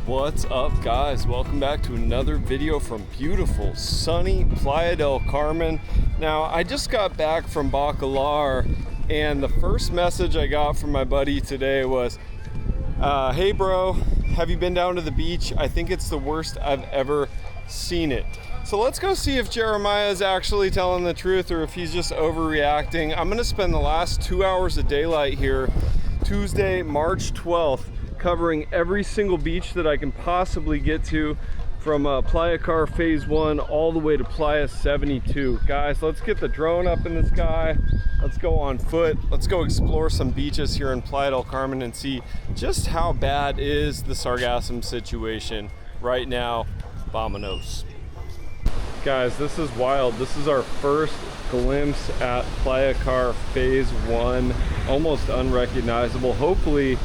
What's up, guys? Welcome back to another video from beautiful sunny Playa del Carmen. Now, I just got back from Bacalar, and the first message I got from my buddy today was, hey bro, have you been down to the beach? I think it's the worst I've ever seen it. So let's go see if Jeremiah is actually telling the truth or if he's just overreacting. I'm gonna spend the last 2 hours of daylight here, Tuesday, March 12th, covering every single beach that I can possibly get to, from Playa Car Phase 1 all the way to Playa 72. Guys, let's get the drone up in the sky. Let's go on foot. Let's go explore some beaches here in Playa del Carmen and see just how bad is the Sargassum situation right now. Vamonos. Guys, this is wild. This is our first glimpse at Playa Car Phase 1. Almost unrecognizable. Hopefully,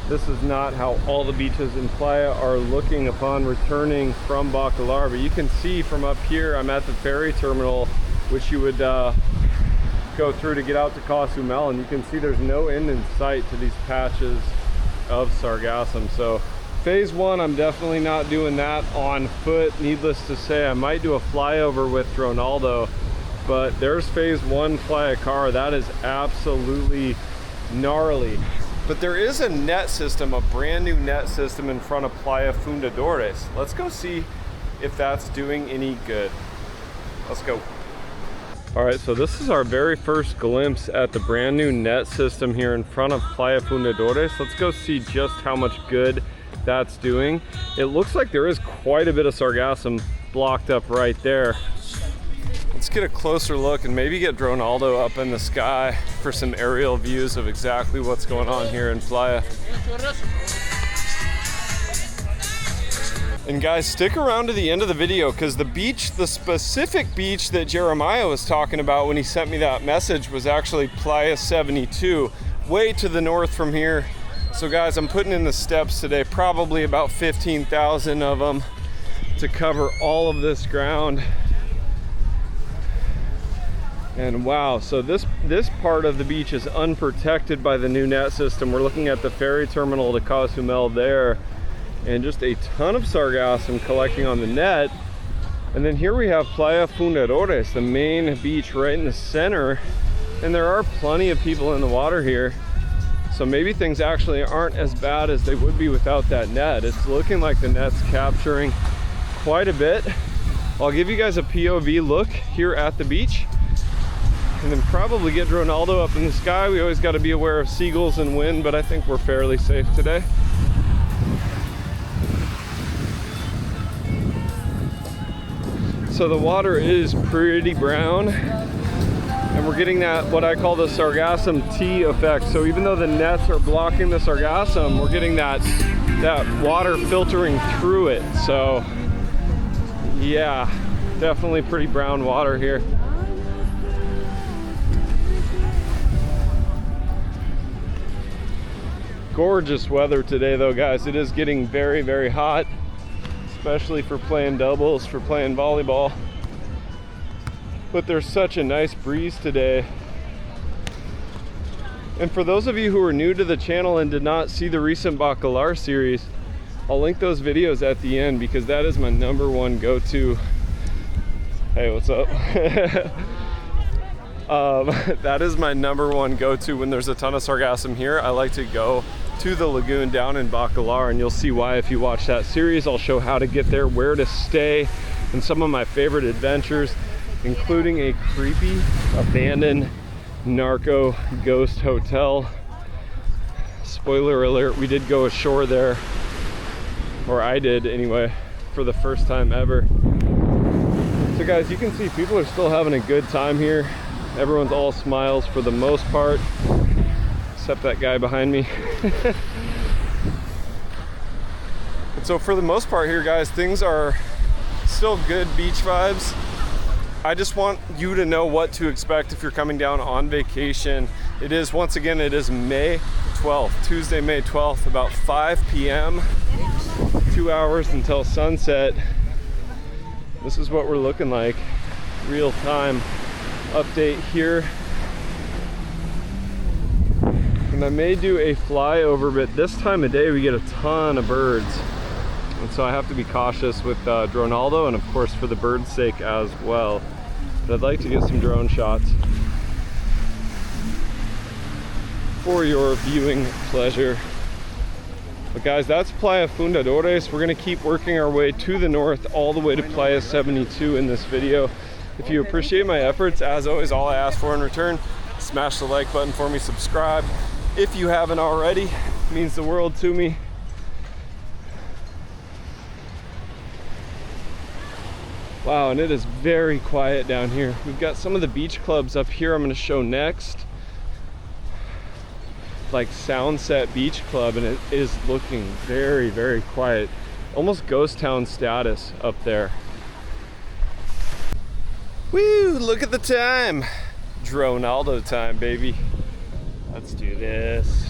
this is not how all the beaches in Playa are looking upon returning from Bacalar, but you can see from up here, I'm at the ferry terminal, which you would go through to get out to Cozumel, and you can see there's no end in sight to these patches of Sargassum. So Phase 1, I'm definitely not doing that on foot. Needless to say, I might do a flyover with Ronaldo, but there's Phase 1 Playa Car. That is absolutely gnarly. But there is a net system, a brand new net system in front of Playa Fundadores. Let's go see if that's doing any good. Let's go. All right, so this is our very first glimpse at the brand new net system here in front of Playa Fundadores. Let's go see just how much good that's doing. It looks like there is quite a bit of Sargassum blocked up right there. Let's get a closer look and maybe get Ronaldo up in the sky for some aerial views of exactly what's going on here in Playa. And guys, stick around to the end of the video, because the beach, the specific beach that Jeremiah was talking about when he sent me that message, was actually Playa 72, way to the north from here. So guys, I'm putting in the steps today, probably about 15,000 of them, to cover all of this ground. And wow, so this part of the beach is unprotected by the new net system. We're looking at the ferry terminal to Cozumel there, and just a ton of Sargassum collecting on the net. And then here we have Playa Fundadores, the main beach right in the center, and there are plenty of people in the water here. So maybe things actually aren't as bad as they would be without that net. It's looking like the net's capturing quite a bit. I'll give you guys a POV look here at the beach, and then probably get Ronaldo up in the sky. We always got to be aware of seagulls and wind, but I think we're fairly safe today. So the water is pretty brown, and we're getting that, what I call the Sargassum tea effect. So even though the nets are blocking the Sargassum, we're getting that water filtering through it. So yeah, definitely pretty brown water here. Gorgeous weather today though, guys. It is getting very, very hot, especially for playing doubles, for playing volleyball. But there's such a nice breeze today. And for those of you who are new to the channel and did not see the recent Bacalar series, I'll link those videos at the end, because that is my #1 go-to. Hey, what's up? That is my #1 go-to when there's a ton of Sargassum here. I like to go to the lagoon down in Bacalar, and you'll see why if you watch that series. I'll show how to get there, where to stay, and some of my favorite adventures, including a creepy, abandoned narco ghost hotel. Spoiler alert, we did go ashore there, or I did anyway, for the first time ever. So guys, you can see people are still having a good time here. Everyone's all smiles for the most part, except that guy behind me. And so for the most part here, guys, things are still good beach vibes. I just want you to know what to expect if you're coming down on vacation. It is, once again, it is May 12th, Tuesday, May 12th, about 5 p.m., 2 hours until sunset. This is what we're looking like, real time update here. and I may do a flyover, but this time of day we get a ton of birds. And so I have to be cautious with Dronaldo, and of course for the bird's sake as well. But I'd like to get some drone shots for your viewing pleasure. But guys, that's Playa Fundadores. We're gonna keep working our way to the north all the way to Playa 72 in this video. If you appreciate my efforts, as always, all I ask for in return, smash the like button for me, subscribe. If you haven't already, it means the world to me. Wow, and it is very quiet down here. We've got some of the beach clubs up here I'm gonna show next. Like Soundset Beach Club, and it is looking very, very quiet. Almost ghost town status up there. Woo, look at the time. Dronaldo time, baby. Let's do this.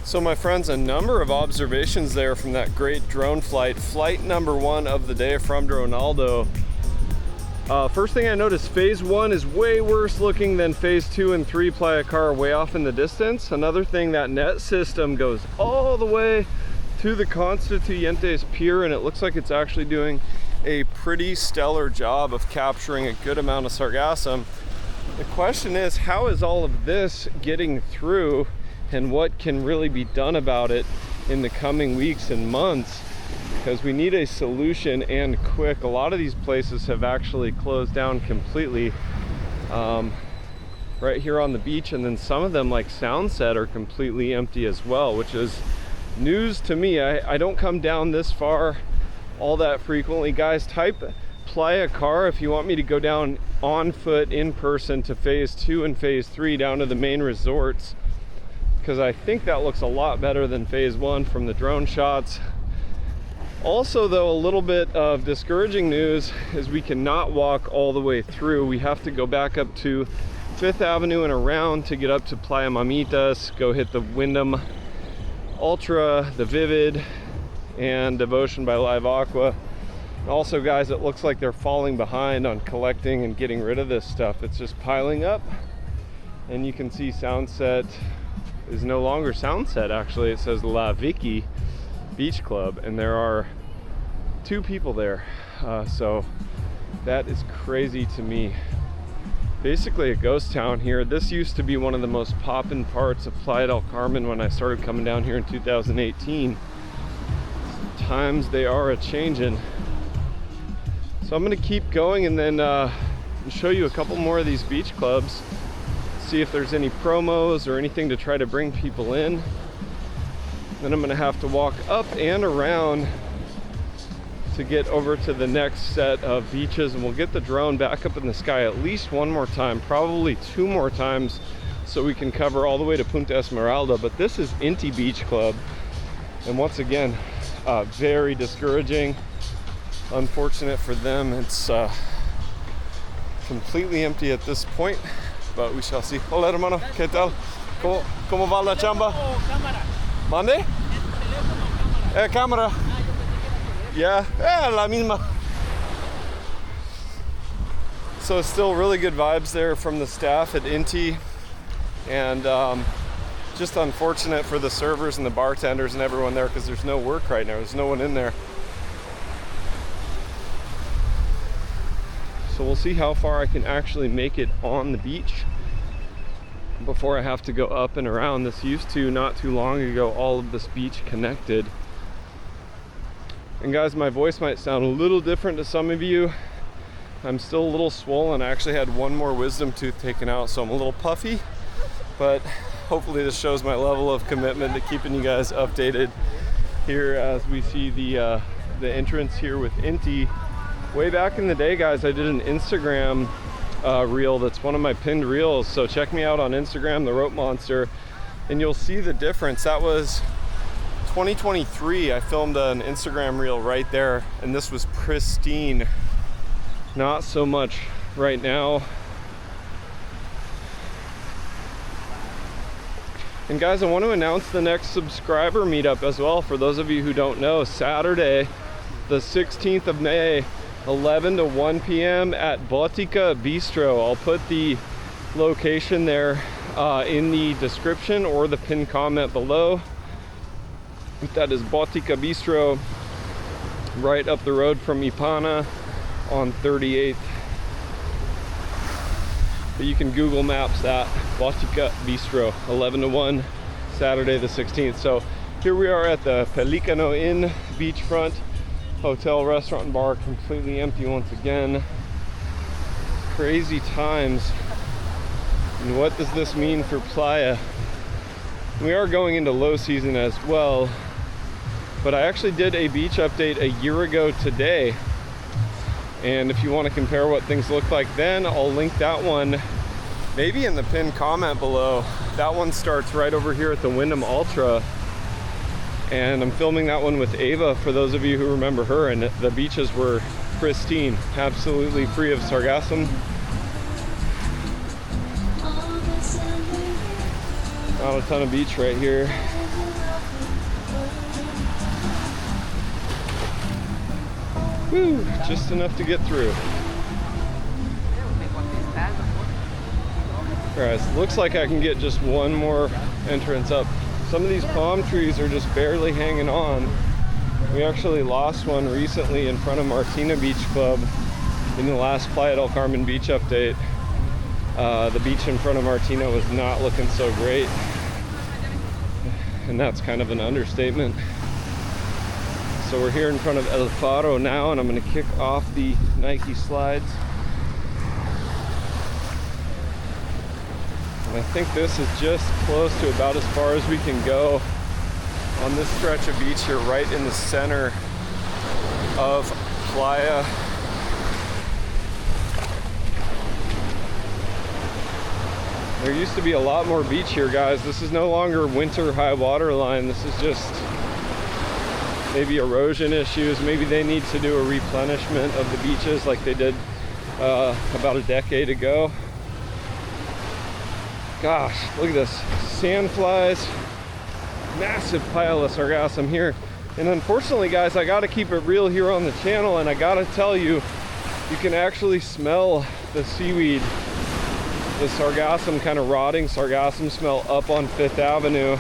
So my friends, a number of observations there from that great drone flight. Flight number 1 of the day from Dronaldo. First thing I noticed, phase 1 is way worse looking than phase 2 and 3 Playa Car way off in the distance. Another thing, that net system goes all the way to the Constituyentes Pier, and it looks like it's actually doing a pretty stellar job of capturing a good amount of Sargassum. The question is, how is all of this getting through, and what can really be done about it in the coming weeks and months? Because we need a solution, and quick. A lot of these places have actually closed down completely right here on the beach, and then some of them like Soundset are completely empty as well, which is news to me. I don't come down this far all that frequently. Guys, type Playa Car if you want me to go down on foot in person to phase 2 and phase 3 down to the main resorts, because I think that looks a lot better than phase 1 from the drone shots. Also though, a little bit of discouraging news is we cannot walk all the way through. We have to go back up to 5th Avenue and around to get up to Playa Mamitas, go hit the Windham Ultra, the Vivid, and Devotion by Live Aqua. Also guys, it looks like they're falling behind on collecting and getting rid of this stuff. It's just piling up, and you can see Soundset is no longer Soundset. Actually, it says La Vicky Beach Club, and there are 2 people there. So that is crazy to me. Basically a ghost town here. This used to be one of the most poppin' parts of Playa del Carmen when I started coming down here in 2018. Times they are a-changin'. So I'm gonna keep going, and then show you a couple more of these beach clubs, see if there's any promos or anything to try to bring people in. Then I'm gonna have to walk up and around to get over to the next set of beaches, and we'll get the drone back up in the sky at least one more time, probably 2 more times, so we can cover all the way to Punta Esmeralda. But this is Inti Beach Club, and once again, very discouraging. Unfortunate for them, it's completely empty at this point, but we shall see. Hola hermano, ¿qué tal? ¿Cómo va la chamba? ¿Mande? Cámara. Yeah, la misma. So still really good vibes there from the staff at Inti, and just unfortunate for the servers and the bartenders and everyone there because there's no work right now. There's no one in there. So we'll see how far I can actually make it on the beach before I have to go up and around. This used to, not too long ago, all of this beach connected. And guys, my voice might sound a little different to some of you. I'm still a little swollen. I actually had one more wisdom tooth taken out, so I'm a little puffy, but hopefully this shows my level of commitment to keeping you guys updated here as we see the entrance here with Inti. Way back in the day, guys, I did an Instagram reel that's one of my pinned reels, so check me out on Instagram, the Rope Monster, and you'll see the difference. That was 2023. I filmed an Instagram reel right there, and this was pristine. Not so much right now. And guys, I want to announce the next subscriber meetup as well. For those of you who don't know, Saturday, the 16th of May, 11 to 1 p.m. at Botica Bistro. I'll put the location there in the description or the pinned comment below. That is Botica Bistro, right up the road from Ipana on 38th. But you can Google Maps that, Botica Bistro, 11 to 1, Saturday the 16th. So here we are at the Pelicano Inn beachfront. Hotel, restaurant, and bar completely empty once again. Crazy times. And what does this mean for Playa? We are going into low season as well, but I actually did a beach update a year ago today, and if you want to compare what things looked like then, I'll link that one maybe in the pinned comment below. That one starts right over here at the Windham Ultra, and I'm filming that one with Ava, for those of you who remember her, and the beaches were pristine, absolutely free of Sargassum. Not a ton of beach right here. Whew, just enough to get through. Alright, looks like I can get just one more entrance up. Some of these palm trees are just barely hanging on. We actually lost one recently in front of Martina Beach Club in the last Playa del Carmen beach update. The beach in front of Martina was not looking so great, and that's kind of an understatement. So we're here in front of El Faro now, and I'm going to kick off the Nike slides. And I think this is just close to about as far as we can go on this stretch of beach here, right in the center of Playa. There used to be a lot more beach here, guys. This is no longer winter high water line. This is just maybe erosion issues. Maybe they need to do a replenishment of the beaches like they did about a decade ago. Gosh, look at this. Sand flies. Massive pile of Sargassum here. And unfortunately, guys, I gotta keep it real here on the channel, and I gotta tell you, you can actually smell the seaweed, the Sargassum, kind of rotting Sargassum smell up on 5th Avenue.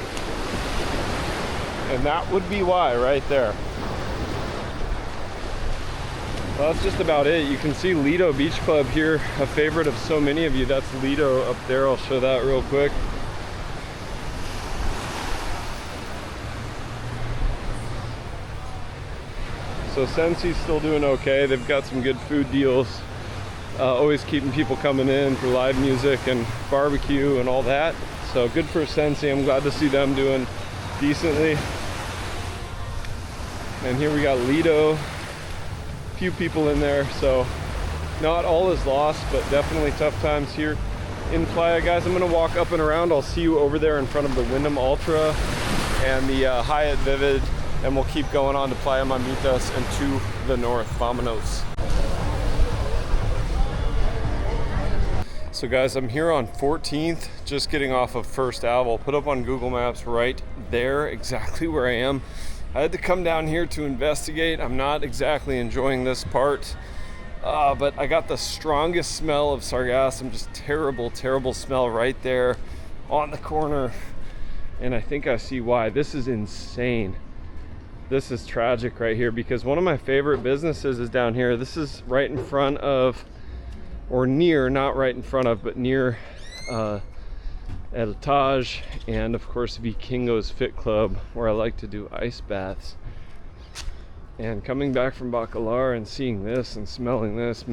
And that would be why right there. Well, that's just about it. You can see Lido Beach Club here, a favorite of so many of you. That's Lido up there. I'll show that real quick. So Sensi's still doing okay. They've got some good food deals. Always keeping people coming in for live music and barbecue and all that. So good for Sensi. I'm glad to see them doing decently. And here we got Lido. Few people in there, so not all is lost, but definitely tough times here in Playa. Guys, I'm gonna walk up and around. I'll see you over there in front of the Windham Ultra and the Hyatt Vivid, and we'll keep going on to Playa Mamitas and to the north. Vamonos. So guys, I'm here on 14th, just getting off of 1st Ave. I'll put up on Google Maps right there, exactly where I am. I had to come down here to investigate. I'm not exactly enjoying this part, but I got the strongest smell of Sargassum, just terrible, terrible smell right there on the corner. And I think I see why. This is insane. This is tragic right here, because one of my favorite businesses is down here. This is right in front of, or near, not right in front of, but near Etage, and of course Vikingo's Fit Club, where I like to do ice baths. And coming back from Bacalar and seeing this and smelling this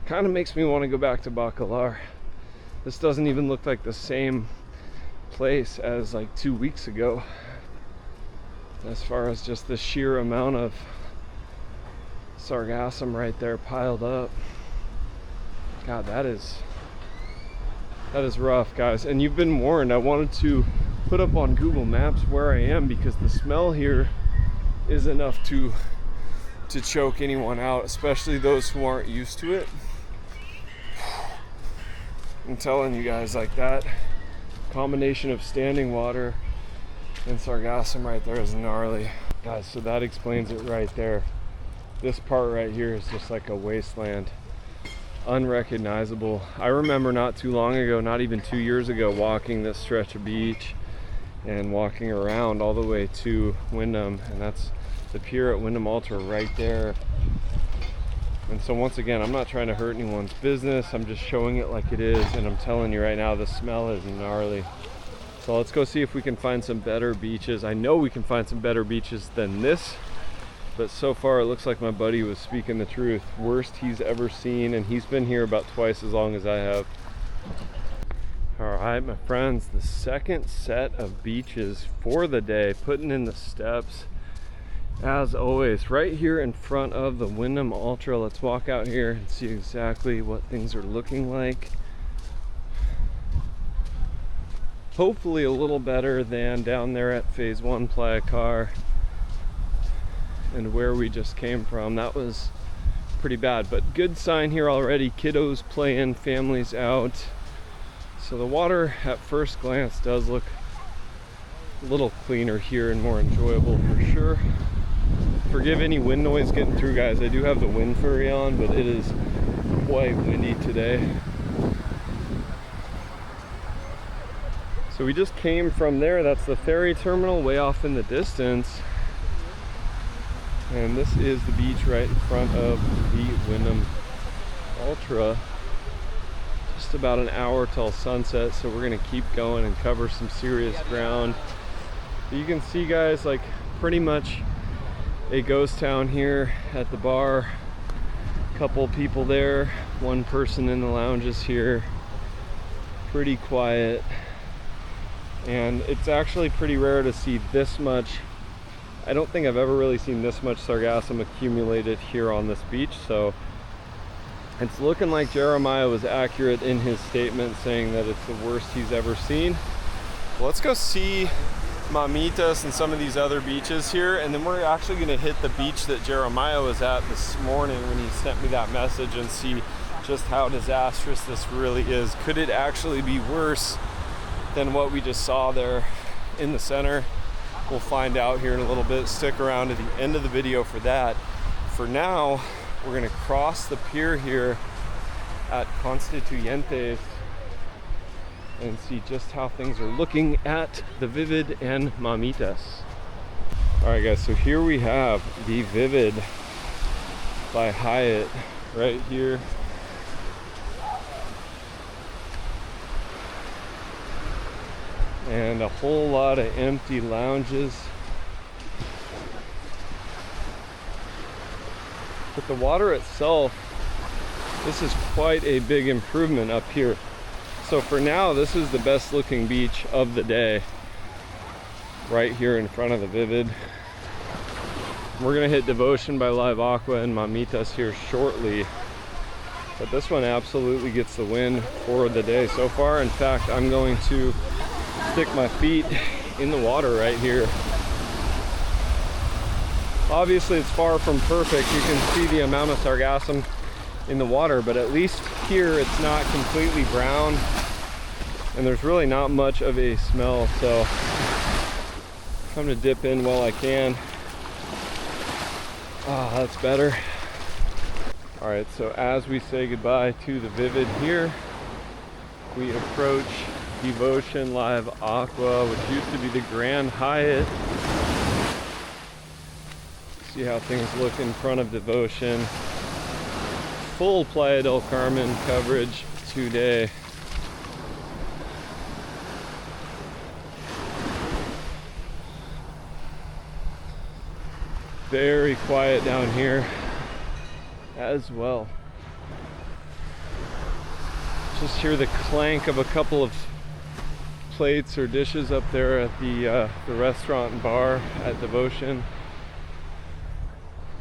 kind of makes me want to go back to Bacalar. This doesn't even look like the same place as like 2 weeks ago, as far as just the sheer amount of Sargassum right there piled up. God, that is rough, guys. And you've been warned. I wanted to put up on Google Maps where I am, because the smell here is enough to choke anyone out, especially those who aren't used to it. I'm telling you guys, like, that combination of standing water and Sargassum right there is gnarly. Guys, so that explains it right there. This part right here is just like a wasteland. Unrecognizable. I remember not too long ago, not even 2 years ago, walking this stretch of beach and walking around all the way to Windham, and that's the pier at Windham Ultra right there. And so once again, I'm not trying to hurt anyone's business, I'm just showing it like it is, and I'm telling you right now, the smell is gnarly. So let's go see if we can find some better beaches. I know we can find some better beaches than this, but so far it looks like my buddy was speaking the truth. Worst he's ever seen, and he's been here about twice as long as I have. All right, my friends, the second set of beaches for the day, putting in the steps. As always, right here in front of the Windham Ultra. Let's walk out here and see exactly what things are looking like. Hopefully a little better than down there at Phase 1 Playa Car and where we just came from. That was pretty bad, but good sign here already. Kiddos playing, families out. So the water at first glance does look a little cleaner here and more enjoyable for sure. Forgive any wind noise getting through, guys. I do have the wind furry on, but it is quite windy today. So we just came from there. That's the ferry terminal way off in the distance. And this is the beach right in front of the Windham Ultra. Just about an hour till sunset, so we're gonna keep going and cover some serious ground. You can see, guys, like pretty much a ghost town here at the bar. Couple people there, one person in the lounges here. Pretty quiet. And it's actually pretty rare to see this much. I don't think I've ever really seen this much Sargassum accumulated here on this beach, so it's looking like Jeremiah was accurate in his statement saying that it's the worst he's ever seen. Well, let's go see Mamitas and some of these other beaches here, and then we're actually going to hit the beach that Jeremiah was at this morning when he sent me that message, and see just how disastrous this really is. Could it actually be worse than what we just saw there in the center? We'll find out here in a little bit. Stick around to the end of the video for that. For now, we're going to cross the pier here at Constituyentes and see just how things are looking at the Vivid and Mamitas. All right, guys, so here we have the Vivid by Hyatt right here. And a whole lot of empty lounges. But the water itself, this is quite a big improvement up here. So for now, this is the best looking beach of the day, right here in front of the Vivid. We're gonna hit Devotion by Live Aqua and Mamitas here shortly, but this one absolutely gets the win for the day so far. In fact, I'm going to stick my feet in the water right here. Obviously it's far from perfect. You can see the amount of Sargassum in the water, but at least here it's not completely brown and there's really not much of a smell. So I'm gonna dip in while I can. Ah, that's better. All right, so as we say goodbye to the Vivid here, we approach Devotion Live Aqua, which used to be the Grand Hyatt. See how things look in front of Devotion. Full Playa del Carmen coverage today. Very quiet down here as well. Just hear the clank of a couple of plates or dishes up there at the restaurant and bar at Devotion.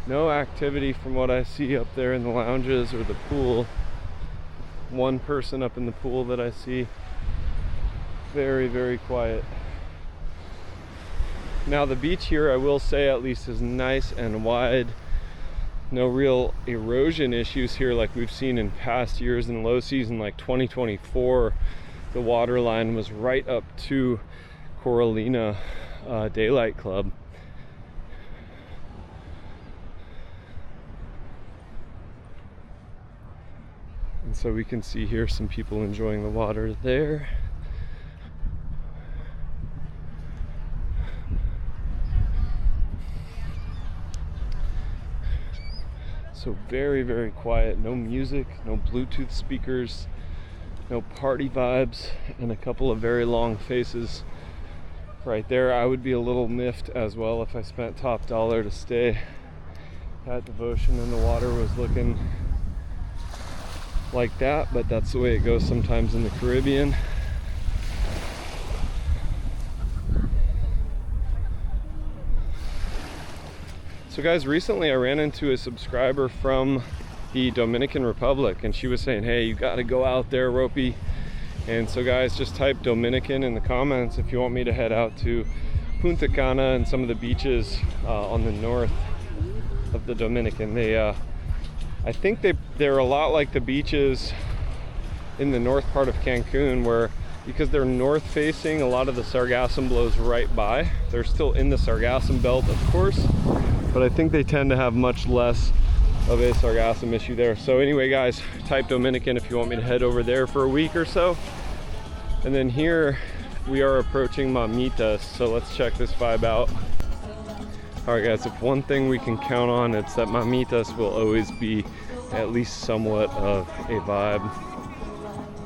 No activity from what I see up there in the lounges or the pool. One person up in the pool that I see. Very, very quiet. Now the beach here, I will say, at least is nice and wide. No real erosion issues here like we've seen in past years. In low season like 2024, the water line was right up to Coralina Daylight Club. And so we can see here some people enjoying the water there. So very, very quiet. No music, no Bluetooth speakers, no party vibes, and a couple of very long faces right there. I would be a little miffed as well if I spent top dollar to stay at Devotion and the water was looking like that, but that's the way it goes sometimes in the Caribbean. So guys, recently I ran into a subscriber from the Dominican Republic, and she was saying, hey, you got to go out there, Ropey. And so guys, just type Dominican in the comments if you want me to head out to Punta Cana and some of the beaches on the north of the Dominican. I think they're a lot like the beaches in the north part of Cancun, where because they're north facing, a lot of the Sargassum blows right by. They're still in the Sargassum belt, of course, but I think they tend to have much less of a Sargassum issue there. So anyway guys, type Dominican if you want me to head over there for a week or so. And then here we are approaching Mamitas, so let's check this vibe out. All right guys, if one thing we can count on, it's that Mamitas will always be at least somewhat of a vibe.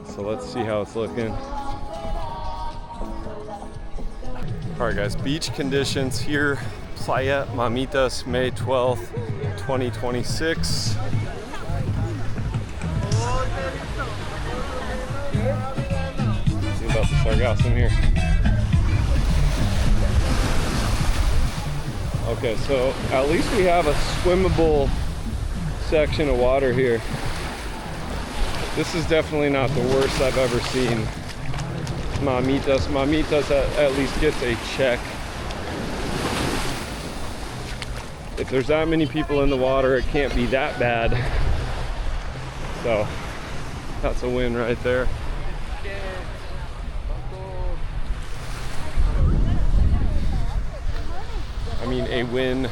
So let's see how it's looking. All right guys, beach conditions here, Playa Mamitas, May 12th, 2026. See about the Sargassum here. Okay, so at least we have a swimmable section of water here. This is definitely not the worst I've ever seen. Mamitas at least gets a check. If there's that many people in the water, it can't be that bad. So that's a win right there. I mean, a win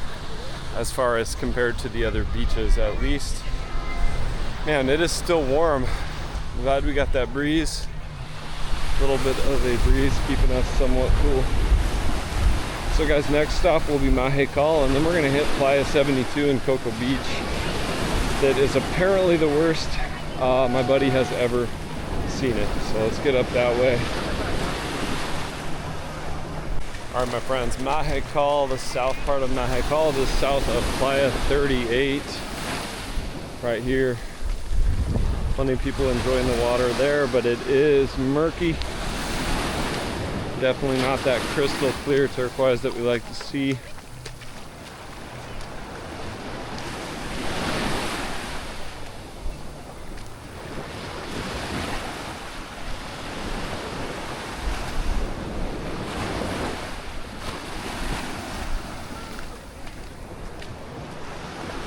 as far as compared to the other beaches, at least. Man, it is still warm. I'm glad we got that breeze. A little bit of a breeze keeping us somewhat cool. So guys, next stop will be Mahekal, and then we're gonna hit Playa 72 in Cocoa Beach. That is apparently the worst my buddy has ever seen it. So let's get up that way. All right, my friends, Mahekal, the south part of Mahekal, the south of Playa 38, right here. Plenty of people enjoying the water there, but it is murky. Definitely not that crystal clear turquoise that we like to see.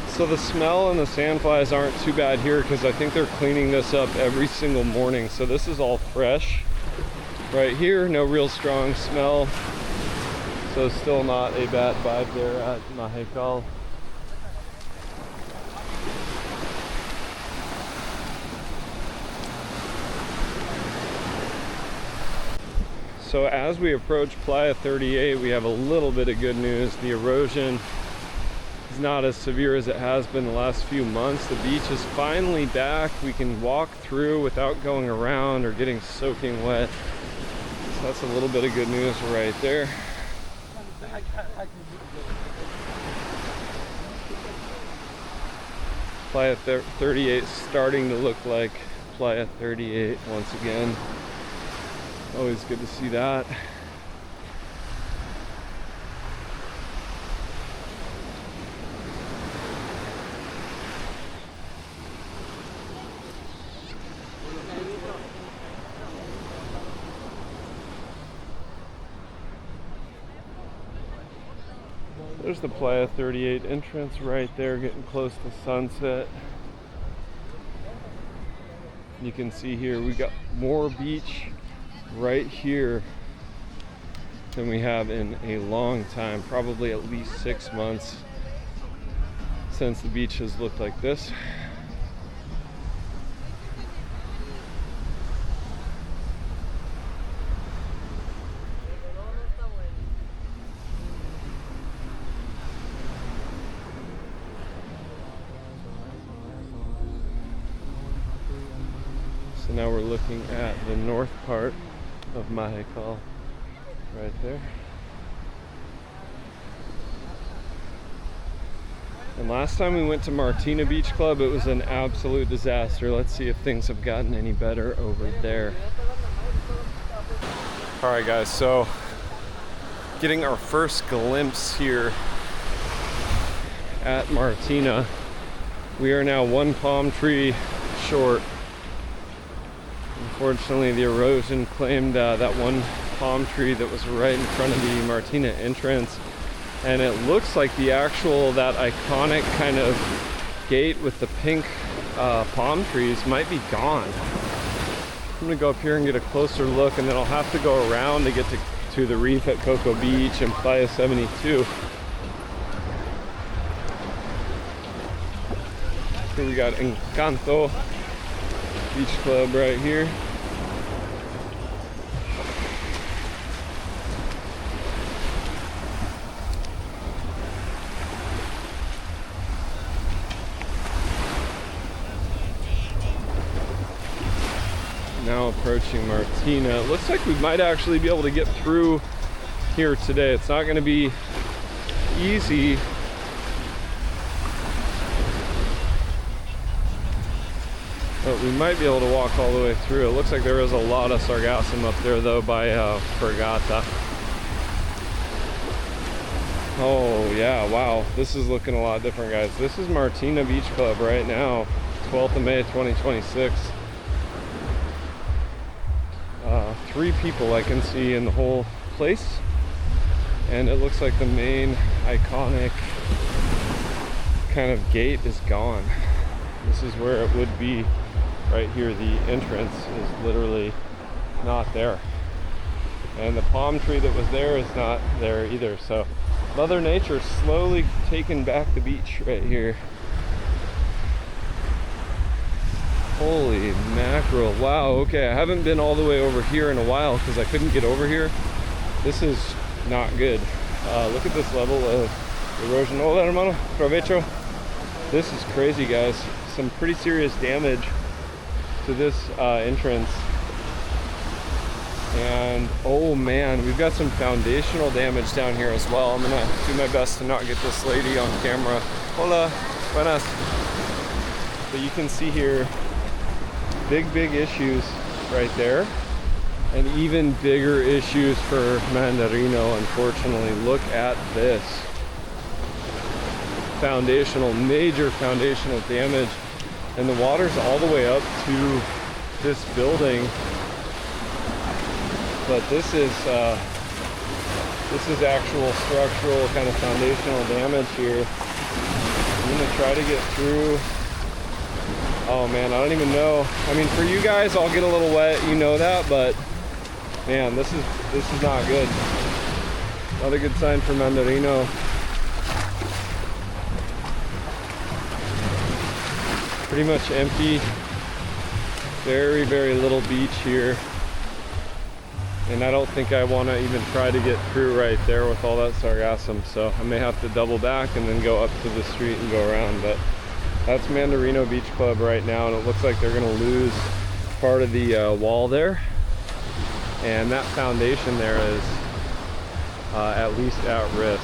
So the smell and the sandflies aren't too bad here because I think they're cleaning this up every single morning. So this is all fresh right here, no real strong smell. So still not a bad vibe there at Mahekal. So as we approach Playa 38, we have a little bit of good news. The erosion is not as severe as it has been the last few months. The beach is finally back. We can walk through without going around or getting soaking wet. So that's a little bit of good news right there. Playa 38 starting to look like Playa 38 once again. Always good to see that. There's the Playa 38 entrance right there, getting close to sunset. You can see here we got more beach right here than we have in a long time, probably at least 6 months since the beach has looked like this. So now we're looking at the north part of Mahekal right there. And last time we went to Martina Beach Club, it was an absolute disaster. Let's see if things have gotten any better over there. All right, guys, so getting our first glimpse here at Martina. We are now one palm tree short. Unfortunately, the erosion claimed that one palm tree that was right in front of the Martina entrance, and it looks like the actual, that iconic kind of gate with the pink palm trees might be gone. I'm gonna go up here and get a closer look, and then I'll have to go around to get to the reef at Cocoa Beach and Playa 72. Here we got Encanto Beach Club right here. Now approaching Martina. It looks like we might actually be able to get through here today. It's not going to be easy. But we might be able to walk all the way through. It looks like there is a lot of Sargassum up there though by Fergata. Oh yeah, wow. This is looking a lot different, guys. This is Martina Beach Club right now, 12th of May 2026. 3 people I can see in the whole place. And it looks like the main iconic kind of gate is gone. This is where it would be. Right here, the entrance is literally not there. And the palm tree that was there is not there either. So Mother Nature slowly taking back the beach right here. Holy mackerel. Wow, okay, I haven't been all the way over here in a while because I couldn't get over here. This is not good. Look at this level of erosion. Hola, hermano. Provecho. This is crazy, guys. Some pretty serious damage to this entrance. And oh man, we've got some foundational damage down here as well. I'm gonna do my best to not get this lady on camera. Hola, buenas. But you can see here, big issues right there, and even bigger issues for Mandarino, unfortunately. Look at this. Major foundational damage, and the water's all the way up to this building. But this is actual structural kind of foundational damage here. I'm gonna try to get through. Oh man, I don't even know. I mean, for you guys, I'll get a little wet, you know that, but man, this is not good. Not a good sign for Mandarino. Pretty much empty. Very, very little beach here. And I don't think I want to even try to get through right there with all that sargassum. So I may have to double back and then go up to the street and go around. But that's Mandarino Beach Club right now. And it looks like they're going to lose part of the wall there. And that foundation there is at least at risk.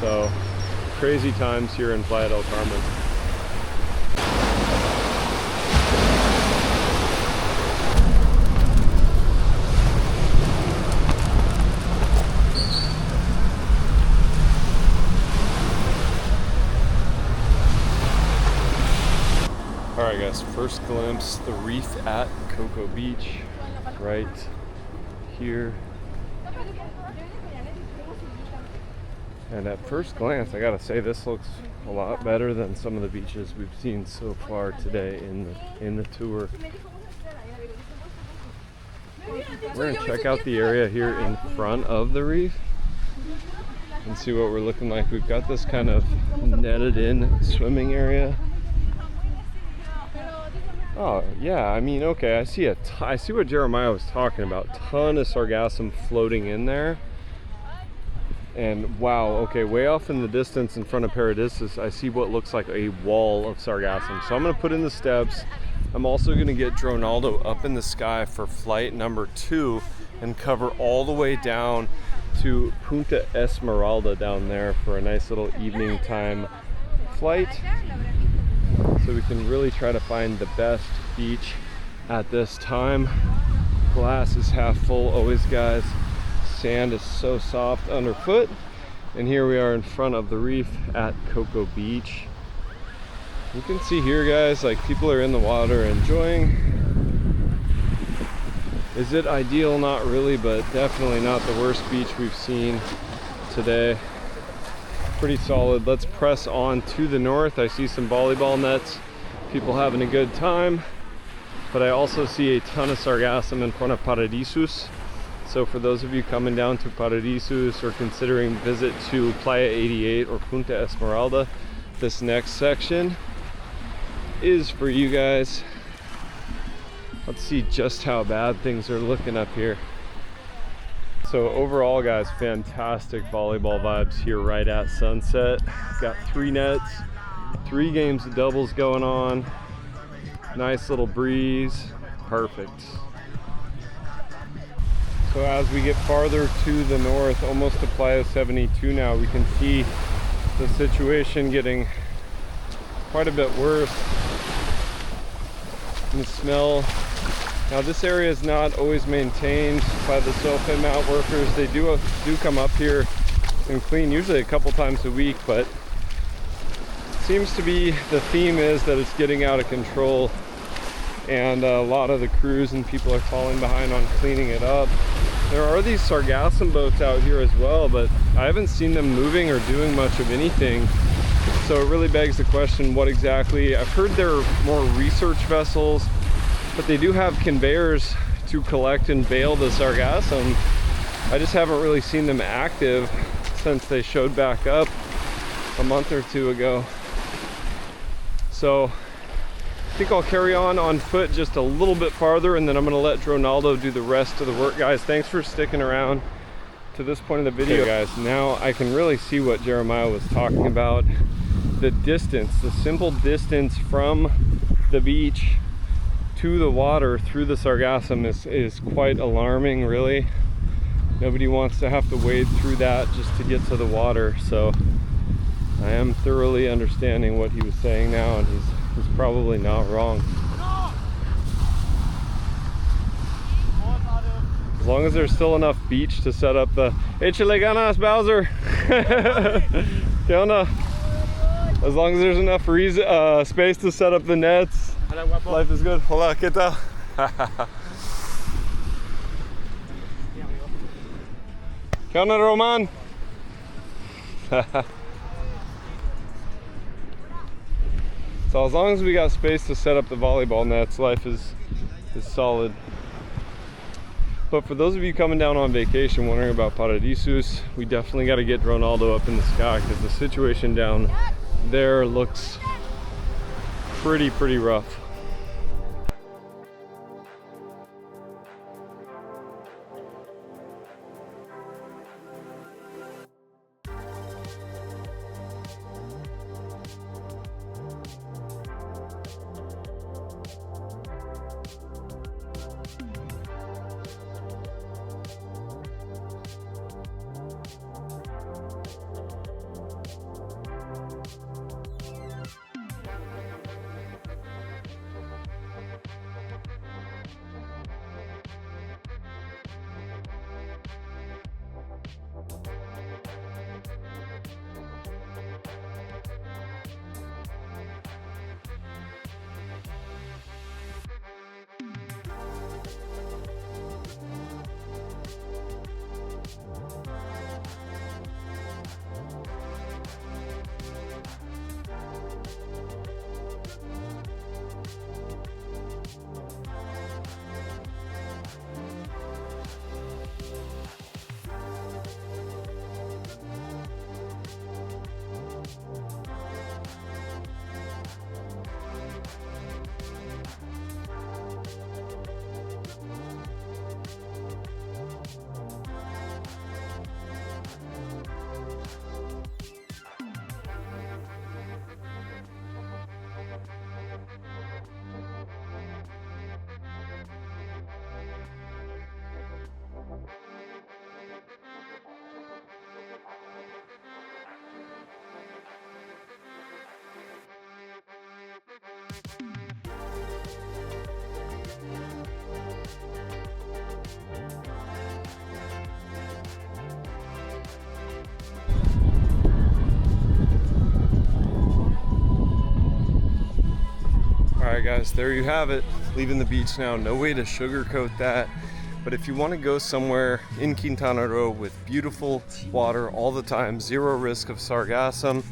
So crazy times here in Playa del Carmen. Alright guys, first glimpse, the reef at Cocoa Beach, right here. And at first glance, I gotta say this looks a lot better than some of the beaches we've seen so far today in the tour. We're gonna check out the area here in front of the reef and see what we're looking like. We've got this kind of netted in swimming area. Oh yeah, I mean, okay, I see what Jeremiah was talking about. Ton of sargassum floating in there. And wow, okay, way off in the distance in front of Paradisus, I see what looks like a wall of sargassum. So I'm gonna put in the steps. I'm also gonna get Dronaldo up in the sky for flight number 2 and cover all the way down to Punta Esmeralda down there for a nice little evening time flight. So we can really try to find the best beach at this time. Glass is half full always, guys. Sand is so soft underfoot. And here we are in front of the reef at Cocoa Beach. You can see here, guys, like people are in the water enjoying. Is it ideal? Not really, but definitely not the worst beach we've seen today. Pretty solid. Let's press on to the north. I see some volleyball nets, people having a good time, but I also see a ton of sargassum in front of Paradisus. So for those of you coming down to Paradisus or considering visit to Playa 88 or Punta Esmeralda, this next section is for you guys. Let's see just how bad things are looking up here. So overall, guys, fantastic volleyball vibes here right at sunset. Got 3 nets, 3 games of doubles going on. Nice little breeze, perfect. So as we get farther to the north, almost to Playa 72 now, we can see the situation getting quite a bit worse. And the smell. Now this area is not always maintained by the sulfate mat workers. They do come up here and clean usually a couple times a week, but it seems to be the theme is that it's getting out of control, and a lot of the crews and people are falling behind on cleaning it up. There are these sargassum boats out here as well, but I haven't seen them moving or doing much of anything. So it really begs the question, what exactly? I've heard there are more research vessels, but they do have conveyors to collect and bale the sargassum. I just haven't really seen them active since they showed back up a month or 2 ago. So I think I'll carry on foot just a little bit farther, and then I'm gonna let Dronaldo do the rest of the work. Guys, thanks for sticking around to this point of the video. Okay, guys, now I can really see what Jeremiah was talking about. The distance, the simple distance from the beach to the water through the sargassum is quite alarming, really. Nobody wants to have to wade through that just to get to the water. So I am thoroughly understanding what he was saying now, and he's probably not wrong. As long as there's still enough beach to set up the... Échale ganas, Bowser! ¿Qué onda? As long as there's enough space to set up the nets, life is good. Hola, ¿qué tal? ¿Qué onda, Roman? So as long as we got space to set up the volleyball nets, life is solid. But for those of you coming down on vacation wondering about Paradisus, we definitely got to get Ronaldo up in the sky because the situation down there looks pretty rough. Alright guys, there you have it. Leaving the beach now. No way to sugarcoat that. But if you want to go somewhere in Quintana Roo with beautiful water all the time, zero risk of Sargassum,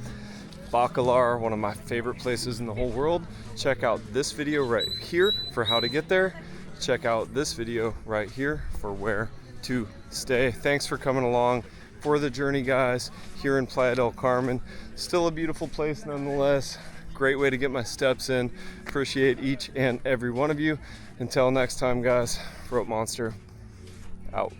Bacalar, one of my favorite places in the whole world, check out this video right here for how to get there. Check out this video right here for where to stay. Thanks for coming along for the journey, guys, here in Playa del Carmen. Still a beautiful place nonetheless. Great way to get my steps in. Appreciate each and every one of you. Until next time, guys, Rope Monster out.